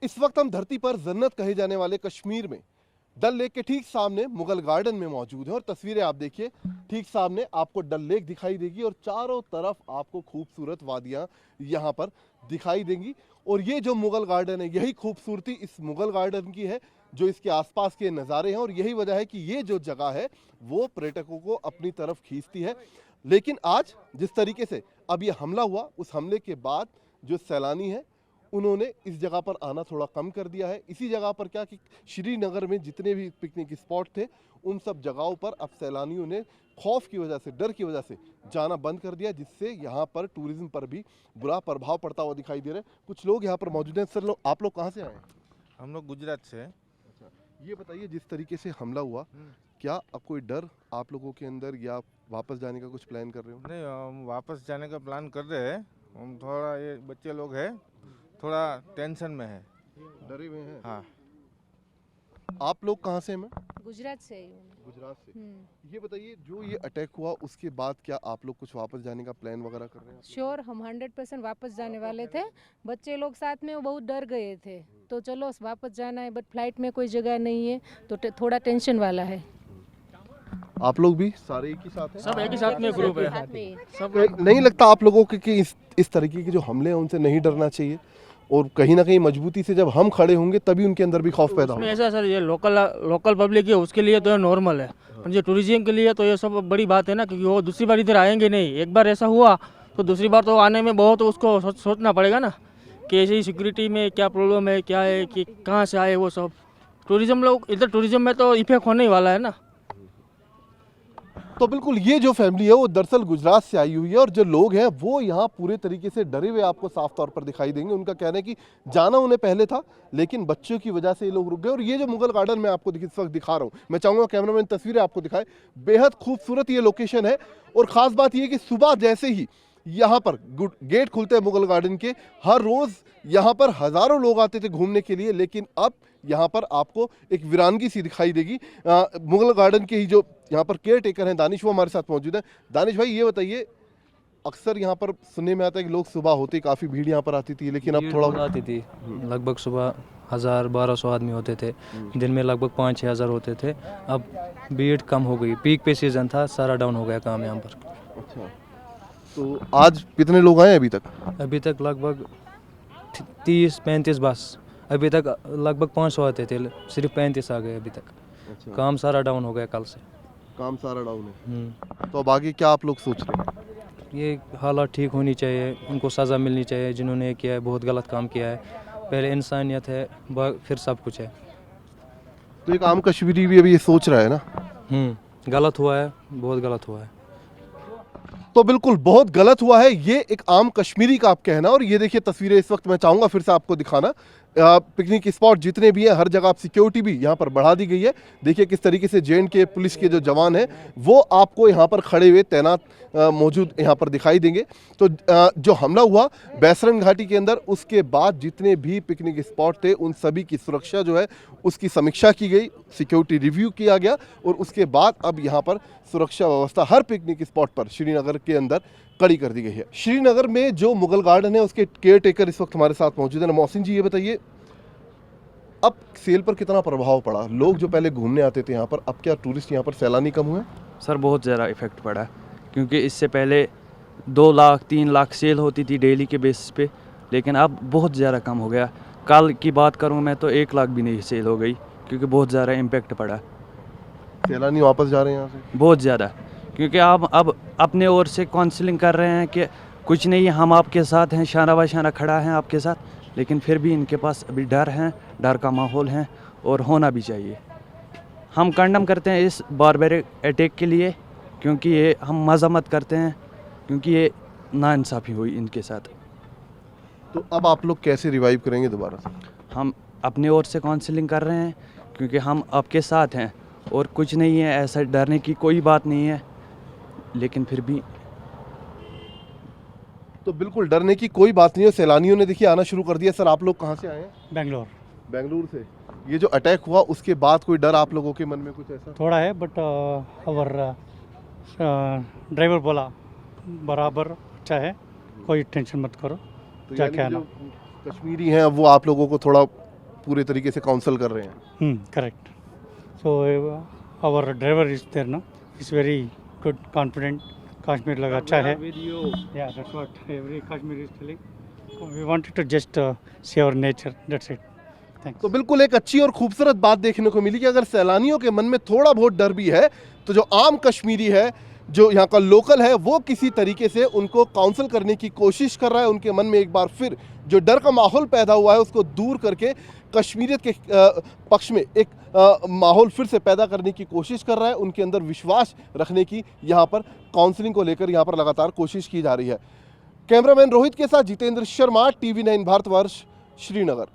इस वक्त हम धरती पर जन्नत कहे जाने वाले कश्मीर में डल लेक के ठीक सामने मुगल गार्डन में मौजूद है और तस्वीरें आप देखिए, ठीक सामने आपको डल लेक दिखाई देगी और चारों तरफ आपको खूबसूरत वादियां यहां पर दिखाई देंगी। और ये जो मुगल गार्डन है, यही खूबसूरती इस मुगल गार्डन की है, जो इसके आसपास के नज़ारे हैं, और यही वजह है कि ये जो जगह है वो पर्यटकों को अपनी तरफ खींचती है। लेकिन आज जिस तरीके से अब ये हमला हुआ, उस हमले के बाद जो सैलानी है उन्होंने इस जगह पर आना थोड़ा कम कर दिया है। इसी जगह पर क्या कि श्रीनगर में जितने भी पिकनिक स्पॉट थे, उन सब जगहों पर अब सैलानियों ने खौफ की वजह से, डर की वजह से जाना बंद कर दिया, जिससे यहाँ पर टूरिज्म पर भी बुरा प्रभाव पड़ता हुआ दिखाई दे रहा है। कुछ लोग यहाँ पर मौजूद हैं। सर, आप लोग कहाँ से आए हैं? हम लोग गुजरात से हैं। अच्छा, ये बताइए, जिस तरीके से हमला हुआ, क्या अब कोई डर आप लोगों के अंदर, या वापस जाने का कुछ प्लान कर रहे हो? नहीं, हम वापस जाने का प्लान कर रहे हैं। हम थोड़ा, ये बच्चे लोग हैं, थोड़ा टेंशन में है, डरे हुए हैं। हाँ। आप लोग कहाँ से हैं? मैं गुजरात से ही हूँ। गुजरात से। ये बताइए, जो ये अटैक हुआ उसके बाद क्या आप लोग कुछ वापस जाने का प्लान वगैरह कर रहे हैं? श्योर, हम 100% वापस जाने वाले थे। बच्चे लोग साथ में वो बहुत डर गए थे, तो चलो वापस जाना है, बट फ्लाइट में कोई जगह नहीं है, तो थोड़ा टेंशन वाला है। आप लोग भी सारे एक ही साथ हैं? सब एक ही साथ में ग्रुप है। सब नहीं लगता आप लोगों को कि इस तरीके के जो हमले हैं उनसे नहीं डरना चाहिए, और कहीं ना कहीं मजबूती से जब हम खड़े होंगे तभी उनके अंदर भी खौफ पैदा उसमें होगा? ऐसा सर, ये लोकल पब्लिक है उसके लिए तो ये नॉर्मल है, पर जो टूरिज्म के लिए तो ये सब बड़ी बात है ना, क्योंकि वो दूसरी बार इधर आएंगे नहीं। एक बार ऐसा हुआ तो दूसरी बार तो आने में बहुत उसको सोचना पड़ेगा ना कि ऐसी सिक्योरिटी में क्या प्रॉब्लम है, क्या है, कि कहाँ से आए वो सब। टूरिज्म लोग इधर, टूरिज्म में तो इफेक्ट होने ही वाला है ना। तो बिल्कुल, ये जो फैमिली है वो दरअसल गुजरात से आई हुई है, और जो लोग हैं वो यहाँ पूरे तरीके से डरे हुए आपको साफ तौर पर दिखाई देंगे। उनका कहना है कि जाना उन्हें पहले था, लेकिन बच्चों की वजह से ये लोग रुक गए। और ये जो मुगल गार्डन मैं आपको इस वक्त दिखा रहा हूँ, मैं चाहूँगा कैमरामैन तस्वीरें आपको दिखाए। बेहद खूबसूरत ये लोकेशन है, और ख़ास बात ये कि सुबह जैसे ही यहाँ पर गेट खुलते हैं मुगल गार्डन के, हर रोज़ यहाँ पर हज़ारों लोग आते थे घूमने के लिए, लेकिन अब यहाँ पर आपको एक वीरानगी सी दिखाई देगी। मुगल गार्डन के ही जो यहाँ पर केयर टेकर हैं दानिश, वो हमारे साथ मौजूद हैं। दानिश भाई, ये बताइए, अक्सर यहाँ पर सुनने में आता है कि लोग सुबह होते ही काफ़ी भीड़ यहाँ पर आती थी, लेकिन अब थोड़ा आती थी। लगभग सुबह 1000-1200 आदमी होते थे, दिन में लगभग 5-6 हज़ार होते थे। अब भीड़ कम हो गई, पीक पे सीज़न था, सारा डाउन हो गया काम यहाँ पर। अच्छा, तो आज कितने लोग आए अभी तक? अभी तक लगभग 30-35 बस, अभी तक लगभग 500 आते थे, सिर्फ 35 आ गए अभी तक। अच्छा, काम सारा डाउन हो गया कल से। काम सारा डाउन है। तो अब आगे क्या आप लोग सोच रहे हैं? ये हालात ठीक होनी चाहिए, उनको सज़ा मिलनी चाहिए जिन्होंने ये किया है, बहुत गलत काम किया है। पहले इंसानियत है, फिर सब कुछ है। तो एक आम कश्मीरी भी अभी ये सोच रहा है ना? गलत हुआ है, बहुत गलत हुआ है। तो बिल्कुल बहुत गलत हुआ है, ये एक आम कश्मीरी का आप कहना। और ये देखिए तस्वीरें इस वक्त मैं चाहूँगा फिर से आपको दिखाना। पिकनिक स्पॉट जितने भी हैं, हर जगह आप सिक्योरिटी भी यहाँ पर बढ़ा दी गई है। देखिए किस तरीके से JNK पुलिस के जो जवान हैं वो आपको यहाँ पर खड़े हुए तैनात मौजूद यहाँ पर दिखाई देंगे। तो जो हमला हुआ बैसरन घाटी के अंदर, उसके बाद जितने भी पिकनिक स्पॉट थे उन सभी की सुरक्षा जो है उसकी समीक्षा की गई, सिक्योरिटी रिव्यू किया गया, और उसके बाद अब यहाँ पर सुरक्षा व्यवस्था हर पिकनिक स्पॉट पर श्रीनगर के अंदर कड़ी कर दी गई है। श्रीनगर में जो मुगल गार्डन है उसके केयर टेकर इस वक्त हमारे साथ मौजूद है। मोहसिन जी, ये बताइए, अब सेल पर कितना प्रभाव पड़ा? लोग जो पहले घूमने आते थे यहाँ पर, अब क्या टूरिस्ट यहाँ पर सैलानी कम हुए? सर, बहुत ज़्यादा इफ़ेक्ट पड़ा है, क्योंकि इससे पहले 2 लाख 3 लाख सेल होती थी डेली के बेसिस पे, लेकिन अब बहुत ज़्यादा कम हो गया। कल की बात करूँ मैं तो 1 लाख भी नहीं सेल हो गई, क्योंकि बहुत ज़्यादा इम्पेक्ट पड़ा। सैलानी वापस जा रहे हैं यहाँ से बहुत ज़्यादा, क्योंकि आप अब अपने ओर से काउंसलिंग कर रहे हैं कि कुछ नहीं, हम आपके साथ हैं, शाना बाशाना खड़ा है आपके साथ, लेकिन फिर भी इनके पास अभी डर है, डर का माहौल है, और होना भी चाहिए। हम कंडम करते हैं इस बारबेरिक अटैक के लिए, क्योंकि ये हम मजम्मत करते हैं, क्योंकि ये नाइंसाफ़ी हुई इनके साथ। तो अब आप लोग कैसे रिवाइव करेंगे दोबारा से? हम अपने ओर से काउंसलिंग कर रहे हैं, क्योंकि हम आपके साथ हैं, और कुछ नहीं है, ऐसा डरने की कोई बात नहीं है, लेकिन फिर भी। तो बिल्कुल डरने की कोई बात नहीं है। सैलानियों ने देखिए आना शुरू कर दिया। सर, आप लोग कहाँ से आए हैं? बेंगलोर। बेंगलुरु से। ये जो अटैक हुआ उसके बाद कोई डर आप लोगों के मन में कुछ ऐसा? थोड़ा है, बट और ड्राइवर बोला बराबर अच्छा है, कोई टेंशन मत करो। तो क्या यानी कहना? जो कश्मीरी हैं वो आप लोगों को थोड़ा पूरे तरीके से काउंसल कर रहे हैं। Correct. So our driver is there now. He's very good, confident. Kashmir लगा अच्छा है. Yeah, that's what every Kashmir is telling. So we wanted to just see our nature. That's it. Thanks. तो बिल्कुल एक अच्छी और खूबसूरत बात देखने को मिली कि अगर सैलानियों के मन में थोड़ा बहुत डर भी है तो जो आम कश्मीरी है, जो यहाँ का लोकल है, वो किसी तरीके से उनको काउंसल करने की कोशिश कर रहा है। उनके मन में एक बार फिर जो डर का माहौल पैदा हुआ है उसको दूर करके कश्मीरियत के पक्ष में एक माहौल फिर से पैदा करने की कोशिश कर रहा है। उनके अंदर विश्वास रखने की यहाँ पर काउंसलिंग को लेकर यहाँ पर लगातार कोशिश की जा रही है। कैमरामैन रोहित के साथ जितेंद्र शर्मा, TV9 भारतवर्ष, श्रीनगर।